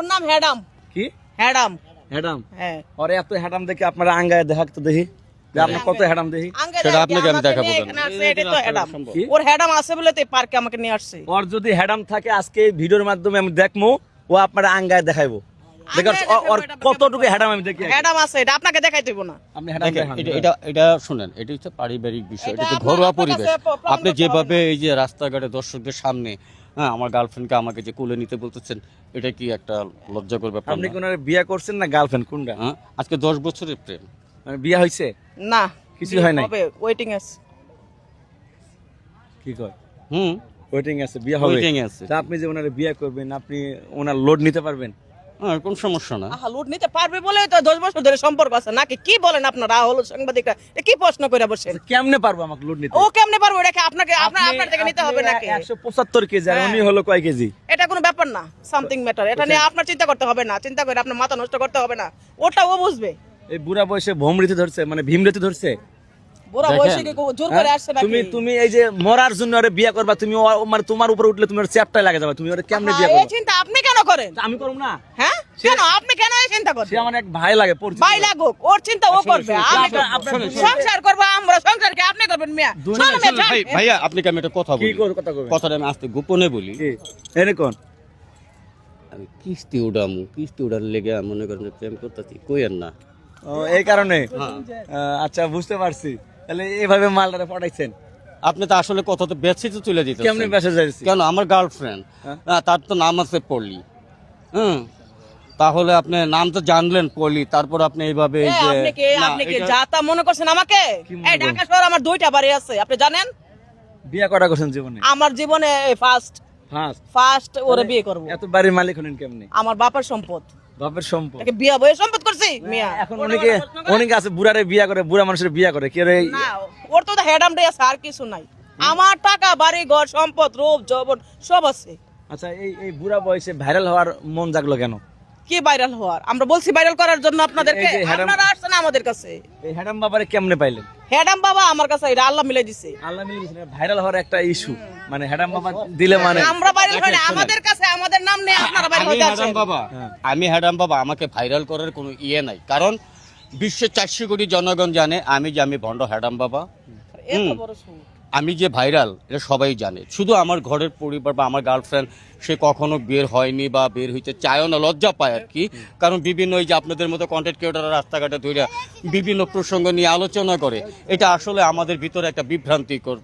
ওর নাম হ্যাডাম। কি হ্যাডাম? হ্যাডাম? হ্যাঁ। ওরে এত হ্যাডাম দেখে আপনারা আঙ্গায় দেখাতে দেখি যে আপনার কত হ্যাডাম দেখি। সেটা আপনাকে আমি দেখাবো কেন? ওর হ্যাডাম আছে বলে তো পার্কে আমাকে নিয়ে আসছে। ওর যদি হ্যাডাম থাকে আজকে ভিডিওর মাধ্যমে আমি দেখবো, ও আপনারা আঙ্গায় দেখাইবো। দেখো ওর কতটুকু হ্যাডাম আমি দেখি। হ্যাডাম আছে, এটা আপনাকে দেখাই দেব না। আপনি হ্যাডাম দেখান। এটা শুনেন, এটা হচ্ছে পারিবারিক বিষয়, এটা তো ঘরোয়া পরিবেশ। আপনি যেভাবে এই যে রাস্তাঘাটে দর্শকদের সামনে আমার গার্লফ্রেন্ডকে আমাকে যে কোলে নিতে বলতেছেন, এটা কি একটা লজ্জাকর ব্যাপার? আপনি কোন বিয়ে করছেন না গার্লফ্রেন্ড কোনটা? আজকে 10 বছরের প্রেম। বিয়ে হয়েছে? না, কিছু হয় নাই। হবে, ওয়েটিং আছে। কি কয়? ওয়েটিং আছে, বিয়ে হবে। ওয়েটিং আছে। তা আপনি যে ওনারে বিয়ে করবেন, আপনি ওনার লোড নিতে পারবেন? কোন সমস্যা না। লোড নিতে পারবে বলে তো 10 বছর ধরে সম্পর্ক আছে নাকি? কি বলেন আপনারা হলো সাংবাদিকরা? কি প্রশ্ন করে বসেন? কেমনে পারবো আমাকে লোড নিতে? ও কেমনে পারবো? এটা কি আপনাকে আপনার থেকে নিতে হবে নাকি? 175 কেজি আর উনি হলো কয় কেজি? এটা কোনো ব্যাপার না, সামথিং ম্যাটার। এটা নিয়ে আপনার চিন্তা করতে হবে না, চিন্তা করে আপনার মাথা নষ্ট করতে হবে না। ওটা ও বুঝবে। এই বুড়া বয়সে ভোমরিতে ধরছে, মানে ভীমরিতে ধরছে। বুড়া বয়সে কি জোর করে আসছে নাকি? তুমি এই যে মরার জন্য ওরে বিয়ে করবা, তুমি মানে তোমার উপর উঠলে তুমি ওর চ্যাপটায় লাগে যাবে, তুমি ওরে কেমনে বিয়ে করবে? এই চিন্তা আপনি কেন করেন? আমি করব না। হ্যাঁ, কেন আপনি কেন এই চিন্তা করেন? সে আমার এক ভাই লাগে, পরিচিত ভাই লাগুক, ওর চিন্তা ও করবে। আমি সংসার করব, আমরা সংসার কি আপনি করবেন? মিয়া ভাইয়া, আপনি কি আমি একটা কথা বলি? কি কথা কইবেন? কথাটা আমি আস্তে গোপনে বলি। এনে কোন আমি কিস্তি উড়ার লেগে মনে করেন যে প্রেম করতেছি, কইেন না। ও এই কারণে? আচ্ছা, বুঝতে পারছি। তাহলে এইভাবে মালটারে পটাইছেন আপনি তো আসলে কথা তো বেছে তো তুলে দিতে। কেমনে বেঁচে যাইছি? কেন, আমার গার্লফ্রেন্ড, তার তো নাম আছে পলি। তাহলে আপনি নাম তো জানলেন পলি, তারপর আপনি এইভাবে এই যে আপনি কি যাতা মনে করছেন আমাকে? এই ঢাকা শহর আমার 2টা বাড়ি আছে, আপনি জানেন? বিয়ে করা করছেন জীবনে? আমার জীবনে ফার্স্ট ওরে বিয়ে করব। এত বাড়ির মালিক হলেন কেমনে? আমার বাবার সম্পদ। বাপের সম্পদ? তাকে বিয়া বয়ে সম্পদ করছি মিয়া। এখন অনেকে আছে বুড়ারে বিয়া করে, বুড়া মানুষের বিয়া করে। কি রে? না, ওর তো হেডাম রে আছে, আর কিছু নাই। আমার টাকা, বাড়ি, ঘর, সম্পদ, রূপ, যৌবন সব আছে। আচ্ছা, এই বুড়া বয়সে ভাইরাল হওয়ার মন জাগলো কেন? কি ভাইরাল হওয়ার? আমরা বলছি ভাইরাল করার জন্য আপনাদেরকে, আপনারা আসছেন আমাদের কাছে। এই হ্যাডাম বাবারে কেমনে পাইলেন? হ্যাডাম বাবা আমার কাছে এটা আল্লাহ মিলাই দিছে। আল্লাহ মিলাই দিছে? ভাইরাল হওয়ার একটা ইস্যু, মানে হ্যাডাম বাবা দিলে মানে আমরা ভাইরাল হয় না, আমাদের কাছে আমাদের নাম নেই, আপনারা ভাইরাল হতে আছেন। আমি হ্যাডাম বাবা, আমাকে ভাইরাল করার কোনো ইয়ে নাই, কারণ বিশ্বের 400 কোটি জনগণ জানে আমি ভন্ড হ্যাডাম বাবা। আমি যে ভাইরাল এটা সবাই জানে। শুধু আমার ঘরের পরিবার বা আমার গার্লফ্রেন্ড, সে কখনো বের হয়নি বা বের হইতে চায়ও না, লজ্জা পায় আর কি। কারণ বিভিন্ন এই যে আপনাদের মতো কন্টেন্ট ক্রিয়েটররা রাস্তাঘাটে ধরে বিভিন্ন প্রসঙ্গ নিয়ে আলোচনা করে, এটা আসলে আমাদের ভিতরে একটা বিভ্রান্তিকর